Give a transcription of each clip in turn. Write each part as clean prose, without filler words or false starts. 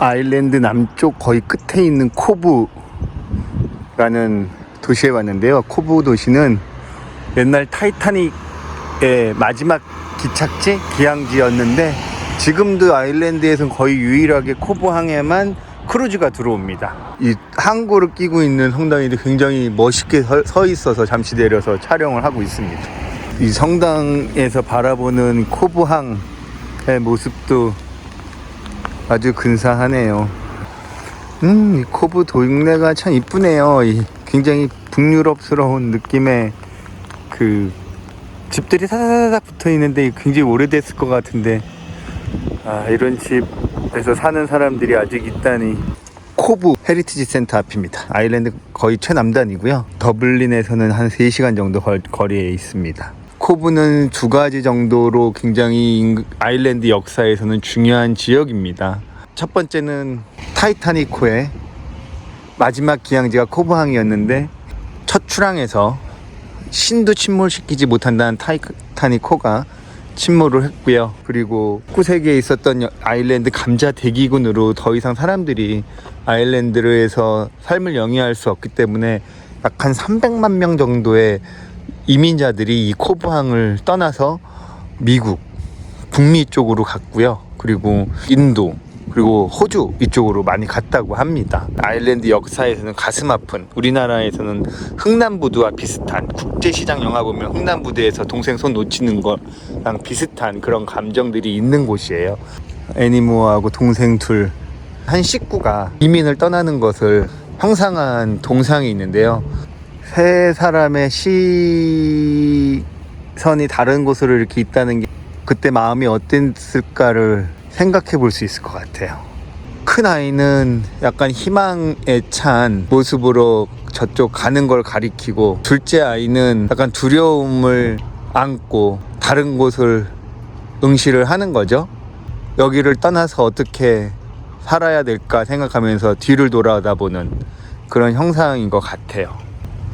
아일랜드 남쪽 거의 끝에 있는 코브라는 도시에 왔는데요. 코브 도시는 옛날 타이타닉의 마지막 기착지, 기항지였는데 지금도 아일랜드에서는 거의 유일하게 코브 항에만 크루즈가 들어옵니다. 이 항구를 끼고 있는 성당이 굉장히 멋있게 서 있어서 잠시 내려서 촬영을 하고 있습니다. 이 성당에서 바라보는 코브 항의 모습도 아주 근사하네요. 이 코브 동네가 참 이쁘네요. 굉장히 북유럽스러운 느낌의 그 집들이 사사사삭 붙어 있는데 굉장히 오래됐을 것 같은데, 이런 집에서 사는 사람들이 아직 있다니. 코브 헤리티지 센터 앞입니다. 아일랜드 거의 최남단이고요. 더블린에서는 한 3시간 정도 거리에 있습니다. 코브는 2가지 정도로 굉장히 아일랜드 역사에서는 중요한 지역입니다. 첫 번째는 타이타닉호의 마지막 기항지가 코브항이었는데, 첫 출항에서 신도 침몰시키지 못한다는 타이타닉호가 침몰을 했고요. 그리고 19세기에 있었던 아일랜드 감자 대기군으로 더 이상 사람들이 아일랜드에서 삶을 영위할 수 없기 때문에 약 한 300만 명 정도의 이민자들이 이 코브항을 떠나서 미국, 북미 쪽으로 갔고요. 그리고 인도, 그리고 호주 이쪽으로 많이 갔다고 합니다. 아일랜드 역사에서는 가슴 아픈, 우리나라에서는 흥남부두와 비슷한, 국제시장 영화 보면 흥남부두에서 동생 손 놓치는 거랑 비슷한 그런 감정들이 있는 곳이에요. 애니모하고 동생 둘, 한 식구가 이민을 떠나는 것을 형상한 동상이 있는데요. 세 사람의 시선이 다른 곳으로 이렇게 있다는 게 그때 마음이 어땠을까를 생각해 볼 수 있을 것 같아요. 큰 아이는 약간 희망에 찬 모습으로 저쪽 가는 걸 가리키고, 둘째 아이는 약간 두려움을 안고 다른 곳을 응시를 하는 거죠. 여기를 떠나서 어떻게 살아야 될까 생각하면서 뒤를 돌아다보는 그런 형상인 것 같아요.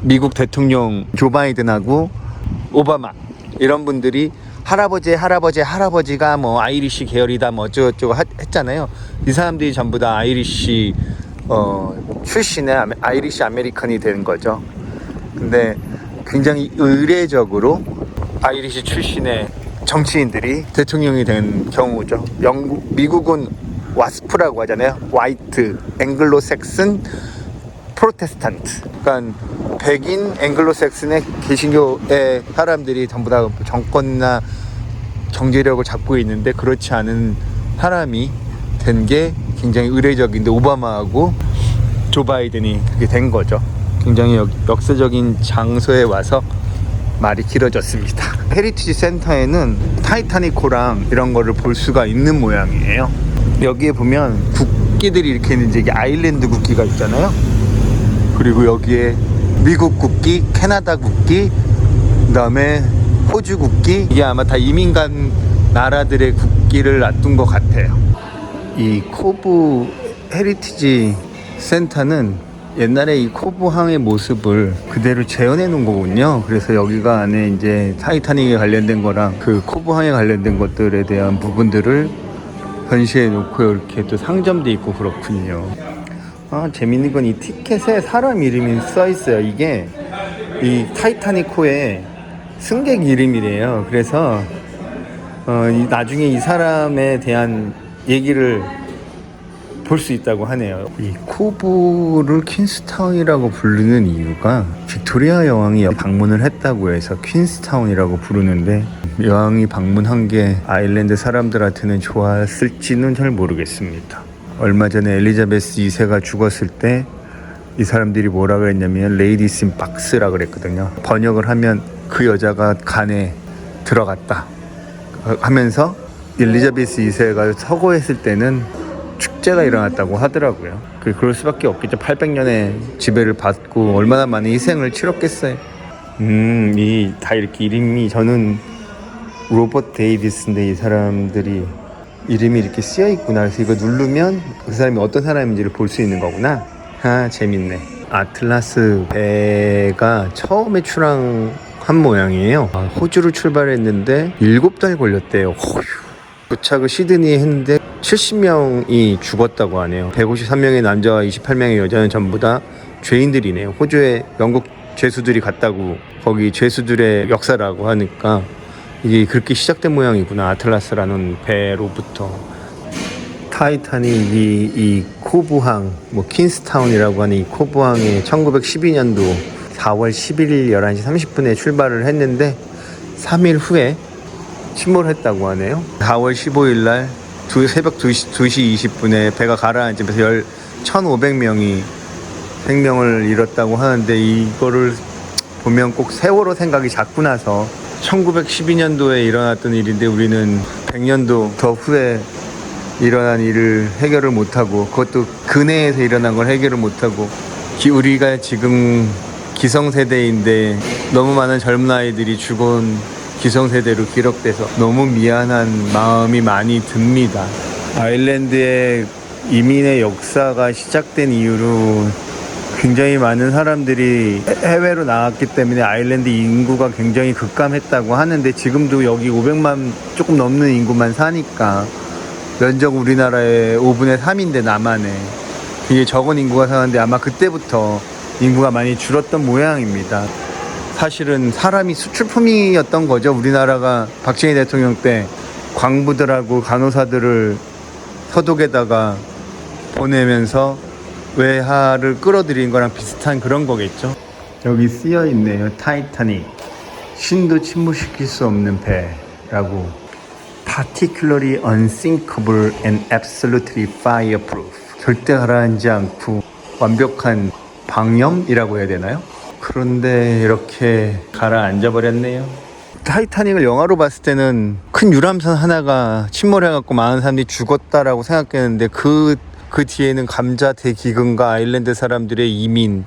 미국 대통령 조 바이든하고 오바마 이런 분들이 할아버지가 뭐 아이리시 계열이다 뭐 어쩌고저쩌고 했잖아요. 이 사람들이 전부 다 아이리시 출신의 아이리시 아메리칸이 되는 거죠. 근데 굉장히 의례적으로 아이리시 출신의 정치인들이 대통령이 된 경우죠. 미국은 와스프라고 하잖아요. 화이트 앵글로 섹슨 프로테스탄트. 그러니까 백인 앵글로색슨의 개신교의 사람들이 전부 다 정권이나 경제력을 잡고 있는데, 그렇지 않은 사람이 된 게 굉장히 의례적인데, 오바마하고 조 바이든이 그렇게 된 거죠. 굉장히 역사적인 장소에 와서 말이 길어졌습니다. 헤리티지 센터에는 타이타닉호랑 이런 거를 볼 수가 있는 모양이에요. 여기에 보면 국기들이 이렇게 있는지, 이게 아일랜드 국기가 있잖아요. 그리고 여기에 미국 국기, 캐나다 국기, 그 다음에 호주 국기, 이게 아마 다 이민 간 나라들의 국기를 놔둔 것 같아요. 이 코브 헤리티지 센터는 옛날에 이 코브항의 모습을 그대로 재현해 놓은 거군요. 그래서 여기가 안에 이제 타이타닉에 관련된 거랑 그 코브항에 관련된 것들에 대한 부분들을 전시해 놓고 이렇게 또 상점도 있고 그렇군요. 재밌는 건 이 티켓에 사람 이름이 써 있어요. 이게 이 타이타닉호의 승객 이름이래요. 그래서 나중에 이 사람에 대한 얘기를 볼 수 있다고 하네요. 이 코브를 퀸스타운이라고 부르는 이유가 빅토리아 여왕이 방문을 했다고 해서 퀸스타운이라고 부르는데, 여왕이 방문한 게 아일랜드 사람들한테는 좋았을지는 잘 모르겠습니다. 얼마 전에 엘리자베스 2세가 죽었을 때 이 사람들이 뭐라 그랬냐면 레이디스 인 박스라 그랬거든요. 번역을 하면 그 여자가 간에 들어갔다 하면서 엘리자베스 2세가 서거했을 때는 축제가 일어났다고 하더라고요. 그럴 수밖에 없겠죠. 800년의 지배를 받고 얼마나 많은 희생을 치렀겠어요. 다 이렇게 이름이, 저는 로버트 데이비스인데 이 사람들이 이름이 이렇게 쓰여 있구나. 그래서 이거 누르면 그 사람이 어떤 사람인지를 볼 수 있는 거구나. 재밌네. 아틀라스 배가 처음에 출항한 모양이에요. 호주로 출발했는데 7달 걸렸대요. 도착을 시드니에 했는데 70명이 죽었다고 하네요. 153명의 남자와 28명의 여자는 전부 다 죄인들이네요. 호주에 영국 죄수들이 갔다고 거기 죄수들의 역사라고 하니까 이게 그렇게 시작된 모양이구나. 아틀라스라는 배로부터. 타이타닉이 이 코브항, 뭐 퀸스타운이라고 하는 이 코브항에 1912년도 4월 11일 11시 30분에 출발을 했는데 3일 후에 침몰했다고 하네요. 4월 15일 날 새벽 2시 20분에 배가 가라앉으면서 1,500명이 생명을 잃었다고 하는데, 이거를 보면 꼭 세월호 생각이 자꾸 나서 1912년도에 일어났던 일인데 우리는 100년도 더 후에 일어난 일을 해결을 못하고, 그것도 근해에서 일어난 걸 해결을 못하고, 우리가 지금 기성세대인데 너무 많은 젊은 아이들이 죽은 기성세대로 기록돼서 너무 미안한 마음이 많이 듭니다. 아일랜드의 이민의 역사가 시작된 이후로 굉장히 많은 사람들이 해외로 나왔기 때문에 아일랜드 인구가 굉장히 급감했다고 하는데, 지금도 여기 500만 조금 넘는 인구만 사니까 면적 우리나라의 5분의 3인데 남한에 되게 적은 인구가 사는데 아마 그때부터 인구가 많이 줄었던 모양입니다. 사실은 사람이 수출품이었던 거죠. 우리나라가 박정희 대통령 때 광부들하고 간호사들을 서독에다가 보내면서 외화를 끌어들인 거랑 비슷한 그런 거겠죠. 여기 쓰여 있네요. 타이타닉, 신도 침몰시킬 수 없는 배라고. Particularly unsinkable and absolutely fireproof. 절대 가라앉지 않고 완벽한 방염이라고 해야 되나요? 그런데 이렇게 가라앉아 버렸네요. 타이타닉을 영화로 봤을 때는 큰 유람선 하나가 침몰해갖고 많은 사람들이 죽었다라고 생각했는데, 그 뒤에는 감자 대기근과 아일랜드 사람들의 이민,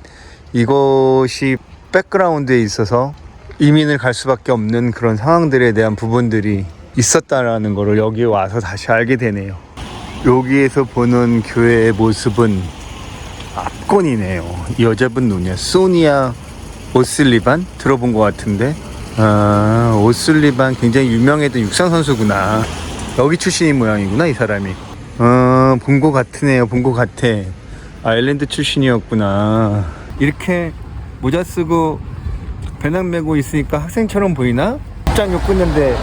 이것이 백그라운드에 있어서 이민을 갈 수밖에 없는 그런 상황들에 대한 부분들이 있었다라는 거를 여기에 와서 다시 알게 되네요. 여기에서 보는 교회의 모습은 압권이네요. 이 여자분 누구냐? 소니아 오슬리반? 들어본 것 같은데. 오슬리반 굉장히 유명했던 육상 선수구나. 여기 출신인 모양이구나, 이 사람이. 본 것 같으네요. 본 것 같아. 아일랜드 출신이었구나. 이렇게 모자 쓰고 배낭 메고 있으니까 학생처럼 보이나? 입장료 끊는데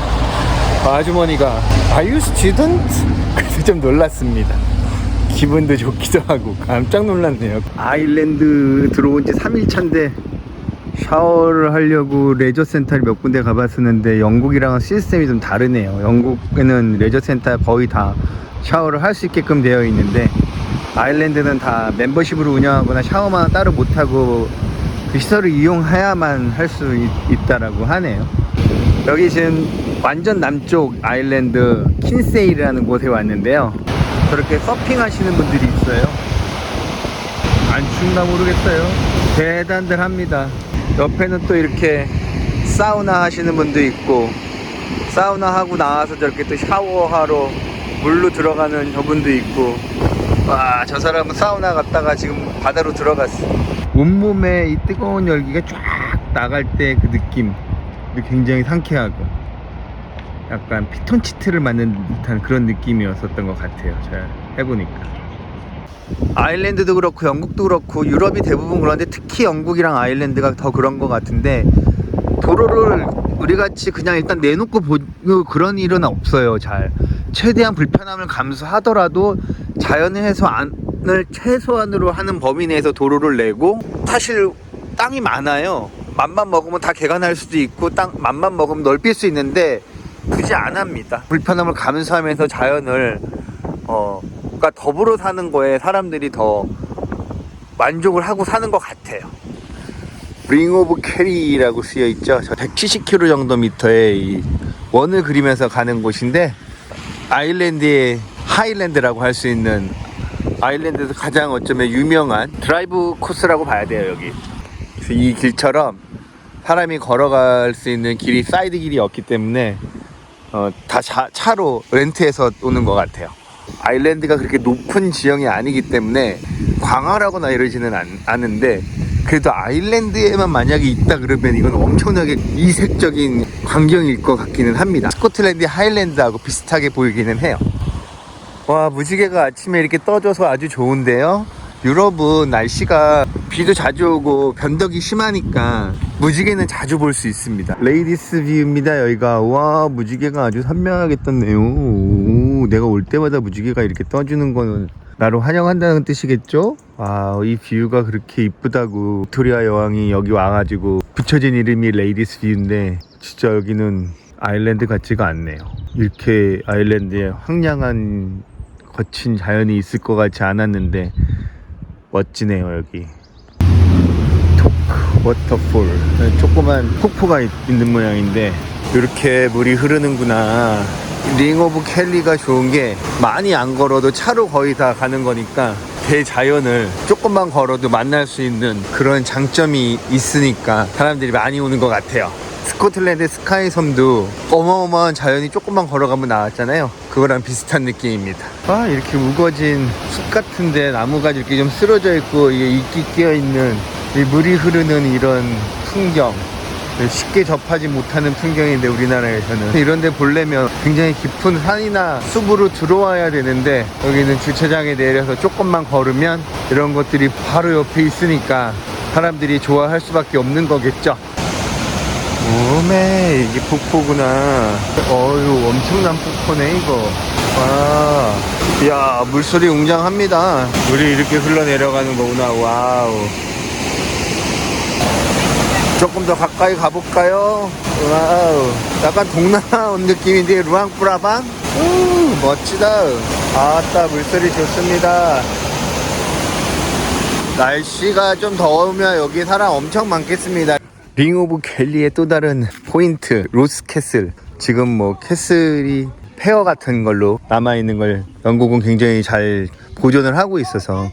아주머니가 Are you student? 그래서 좀 놀랐습니다. 기분도 좋기도 하고 깜짝 놀랐네요. 아일랜드 들어온 지 3일차인데 샤워를 하려고 레저센터를 몇 군데 가봤었는데 영국이랑은 시스템이 좀 다르네요. 영국에는 레저센터 거의 다 샤워를 할 수 있게끔 되어 있는데, 아일랜드는 다 멤버십으로 운영하거나 샤워만 따로 못하고 그 시설을 이용해야만 할 수 있다라고 하네요. 여기 지금 완전 남쪽 아일랜드 킨세이라는 곳에 왔는데요. 저렇게 서핑 하시는 분들이 있어요. 안 춥나 모르겠어요. 대단들 합니다. 옆에는 또 이렇게 사우나 하시는 분도 있고, 사우나 하고 나와서 저렇게 또 샤워하러 물로 들어가는 저분도 있고. 와, 저 사람은 사우나 갔다가 지금 바다로 들어갔어. 온몸에 이 뜨거운 열기가 쫙 나갈 때 그 느낌 굉장히 상쾌하고 약간 피톤치트를 맞는 듯한 그런 느낌이었었던 것 같아요. 잘 해보니까. 아일랜드도 그렇고 영국도 그렇고 유럽이 대부분 그런데 특히 영국이랑 아일랜드가 더 그런 것 같은데, 도로를 우리같이 그냥 일단 내놓고 보고 그런 일은 없어요. 잘 최대한 불편함을 감수하더라도 자연의 해소안을 최소한으로 하는 범위 내에서 도로를 내고, 사실 땅이 많아요. 맘만 먹으면 다 개간할 수도 있고 땅 맘만 먹으면 넓힐 수 있는데 굳이 안 합니다. 불편함을 감수하면서 자연을 그러니까 더불어 사는 거에 사람들이 더 만족을 하고 사는 것 같아요. 링 오브 캐리라고 쓰여 있죠. 170km 정도 미터의 이 원을 그리면서 가는 곳인데, 아일랜드의 하일랜드라고 할 수 있는, 아일랜드에서 가장 어쩌면 유명한 드라이브 코스라고 봐야 돼요. 여기 그래서 이 길처럼 사람이 걸어갈 수 있는 길이 사이드 길이 없기 때문에 다 차로 렌트해서 오는 것 같아요. 아일랜드가 그렇게 높은 지형이 아니기 때문에 광활하거나 이러지는 않은데, 그래도 아일랜드에만 만약에 있다 그러면 이건 엄청나게 이색적인 광경일 것 같기는 합니다. 스코틀랜드 하일랜드하고 비슷하게 보이기는 해요. 와, 무지개가 아침에 이렇게 떠줘서 아주 좋은데요. 유럽은 날씨가 비도 자주 오고 변덕이 심하니까 무지개는 자주 볼 수 있습니다. 레이디스 뷰입니다. 여기가. 와, 무지개가 아주 선명하게 떴네요. 오, 내가 올 때마다 무지개가 이렇게 떠주는 거는 나를 환영한다는 뜻이겠죠? 아, 이 뷰가 그렇게 이쁘다고 빅토리아 여왕이 여기 와가지고 붙여진 이름이 레이디스 뷰인데 진짜 여기는 아일랜드 같지가 않네요. 이렇게 아일랜드에 황량한 거친 자연이 있을 것 같지 않았는데 멋지네요. 여기 토크 워터폴, 조그만 폭포가 있는 모양인데 이렇게 물이 흐르는구나. 링 오브 켈리가 좋은 게 많이 안 걸어도 차로 거의 다 가는 거니까 대자연을 조금만 걸어도 만날 수 있는 그런 장점이 있으니까 사람들이 많이 오는 것 같아요. 스코틀랜드 스카이 섬도 어마어마한 자연이 조금만 걸어가면 나왔잖아요. 그거랑 비슷한 느낌입니다. 아, 이렇게 우거진 숲 같은데 나무가 이렇게 좀 쓰러져 있고 이게 이끼 끼어 있는 이 물이 흐르는 이런 풍경, 쉽게 접하지 못하는 풍경인데 우리나라에서는 이런 데 보려면 굉장히 깊은 산이나 숲으로 들어와야 되는데 여기는 주차장에 내려서 조금만 걸으면 이런 것들이 바로 옆에 있으니까 사람들이 좋아할 수밖에 없는 거겠죠. 오메, 이게 폭포구나. 어휴, 엄청난 폭포네 이거. 와, 이야, 물소리 웅장합니다. 물이 이렇게 흘러내려가는 거구나. 와우. 조금 더 가까이 가볼까요? 와우, 약간 동남아 온 느낌인데. 루앙프라방? 멋지다. 아따, 물소리 좋습니다. 날씨가 좀 더우면 여기 사람 엄청 많겠습니다. 링 오브 켈리의 또 다른 포인트, 로스 캐슬. 지금 뭐 캐슬이 폐허 같은 걸로 남아있는 걸 영국은 굉장히 잘 보존을 하고 있어서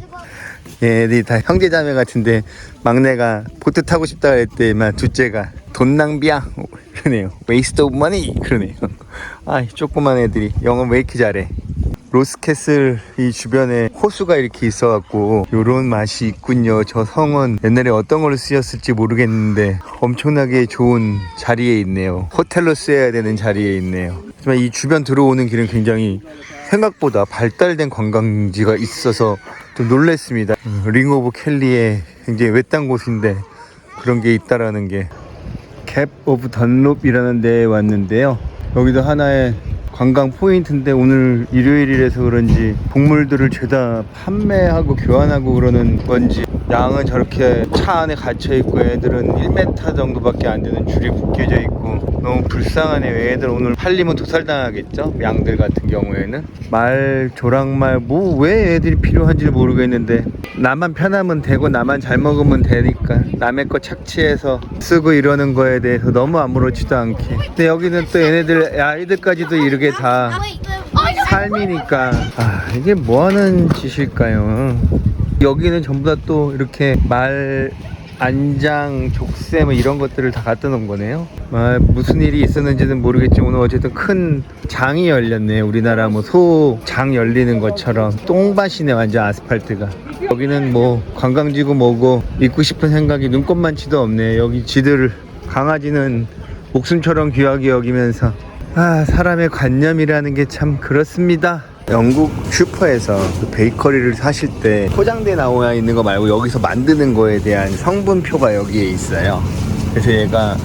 얘네들이 다 형제자매 같은데 막내가 보트 타고 싶다 그랬더니만 둘째가 돈 낭비야 그러네요. Waste of money 그러네요. 아, 조그만 애들이 영어 왜 이렇게 잘해. 로스캐슬 이 주변에 호수가 이렇게 있어갖고 요런 맛이 있군요. 저 성은 옛날에 어떤 걸로 쓰였을지 모르겠는데 엄청나게 좋은 자리에 있네요. 호텔로 쓰여야 되는 자리에 있네요. 하지만 이 주변 들어오는 길은 굉장히 생각보다 발달된 관광지가 있어서 좀 놀랬습니다. 링 오브 켈리의 굉장히 외딴 곳인데 그런 게 있다라는 게. 캡 오브 던롭이라는 데에 왔는데요. 여기도 하나의 관광 포인트인데 오늘 일요일이라서 그런지 동물들을 죄다 판매하고 교환하고 그러는 건지 양은 저렇게 차 안에 갇혀있고 애들은 1m 정도밖에 안 되는 줄이 묶여져 있고 너무 불쌍하네요. 애들 오늘 팔리면 도살당하겠죠? 양들 같은 경우에는. 말, 조랑말 뭐 왜 애들이 필요한지 모르겠는데 나만 편하면 되고 나만 잘 먹으면 되니까 남의 거 착취해서 쓰고 이러는 거에 대해서 너무 아무렇지도 않게. 근데 여기는 또 얘네들 아이들까지도 이렇게 다 삶이니까 아, 이게 뭐하는 짓일까요? 여기는 전부 다 또 이렇게 말, 안장, 족쇄 뭐 이런 것들을 다 갖다 놓은 거네요. 아, 무슨 일이 있었는지는 모르겠지만 오늘 어쨌든 큰 장이 열렸네. 우리나라 뭐 소 장 열리는 것처럼 똥밭이네 완전 아스팔트가. 여기는 뭐 관광지고 뭐고 있고 싶은 생각이 눈꼽만치도 없네. 여기 지들 강아지는 목숨처럼 귀하게 여기면서 아, 사람의 관념이라는 게 참 그렇습니다. 영국 슈퍼에서 그 베이커리를 사실 때 포장돼 나와 있는 거 말고 여기서 만드는 거에 대한 성분표가 여기에 있어요. 그래서 얘가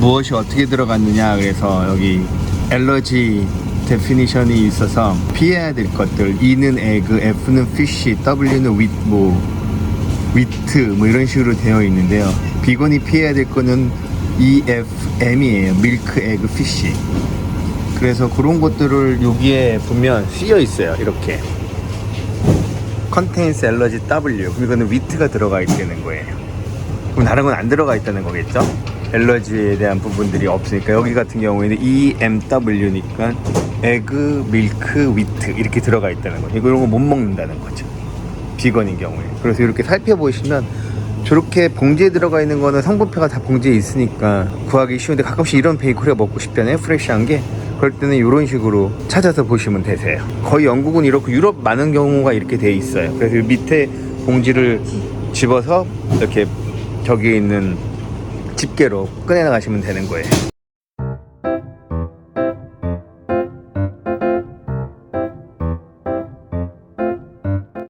무엇이 어떻게 들어갔느냐, 그래서 여기 알러지 데피니션이 있어서 피해야 될 것들, E는 에그, F는 피쉬, W는 위트 뭐 이런 식으로 되어 있는데요. 비건이 피해야 될 거는 EFM이에요. 밀크, 에그, 피쉬. 그래서 그런 것들을 여기에 보면 쓰여 있어요. 이렇게 Contains allergy W. 그럼 이거는 위트가 들어가 있다는 거예요. 그럼 다른 건 안 들어가 있다는 거겠죠? 알러지에 대한 부분들이 없으니까. 여기 같은 경우에는 EMW니까 에그, 밀크, 위트 이렇게 들어가 있다는 거죠. 이런 거 못 먹는다는 거죠, 비건인 경우에. 그래서 이렇게 살펴보시면 저렇게 봉지에 들어가 있는 거는 성분표가 다 봉지에 있으니까 구하기 쉬운데 가끔씩 이런 베이커리가 먹고 싶잖아요, 프레시한 게. 그럴 때는 이런 식으로 찾아서 보시면 되세요. 거의 영국은 이렇고 유럽 많은 경우가 이렇게 돼 있어요. 그래서 밑에 봉지를 집어서 이렇게 저기에 있는 집게로 꺼내 나가시면 되는 거예요.